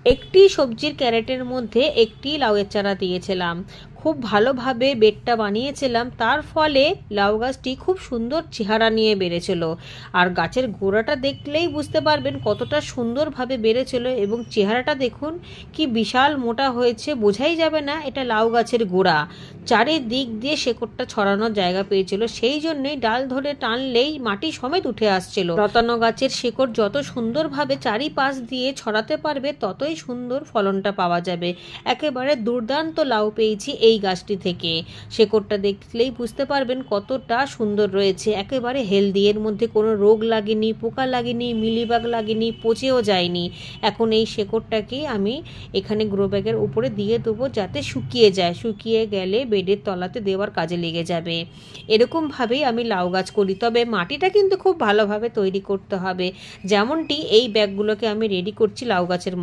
একটি সবজির ক্যারেটের মধ্যে একটি লাউয়ের চারা দিয়েছিলাম। খুব ভালোভাবে বেডটা বানিয়েছিলাম, তার ফলে লাউ গাছটি খুব সুন্দর চেহারা নিয়ে বেড়েছিল। আর গাছের গোড়াটা দেখলেই বুঝতে পারবেন কতটা সুন্দরভাবে বেড়েছিল, এবং চেহারাটা দেখুন কি বিশাল মোটা হয়েছে, বোঝাই যাবে না এটা লাউ গাছের গোড়া। চারিদিক দিয়ে শেকড়টা ছড়ানোর জায়গা পেয়েছিল, সেই জন্যই ডাল ধরে টানলেই মাটি সমেত উঠে আসছিল। লতানো গাছের শেকড় যত সুন্দরভাবে চারিপাশ দিয়ে ছড়াতে পারবে ততই সুন্দর ফলনটা পাওয়া যাবে। একেবারে দুর্দান্ত লাউ পেয়েছি এই গাছটি থেকে। শেকড়টা দেখলেই বুঝতে পারবেন কতটা সুন্দর রয়েছে, একেবারে হেলদি, এর মধ্যে কোনো রোগ লাগেনি, পোকা লাগেনি, মিলিবাগ লাগেনি, পচেও যায়নি। এখন এই শেকড়টাকে আমি এখানে গ্রো ব্যাগের উপরে দিয়ে দেবো যাতে শুকিয়ে যায়, শুকিয়ে গেলে বেডের তলাতে দেওয়ার কাজে লেগে যাবে। এরকমভাবেই আমি লাউ গাছ করি, তবে মাটিটা কিন্তু খুব ভালোভাবে তৈরি করতে হবে, যেমনটি এই ব্যাগগুলোকে আমি রেডি করছি লাউ গাছের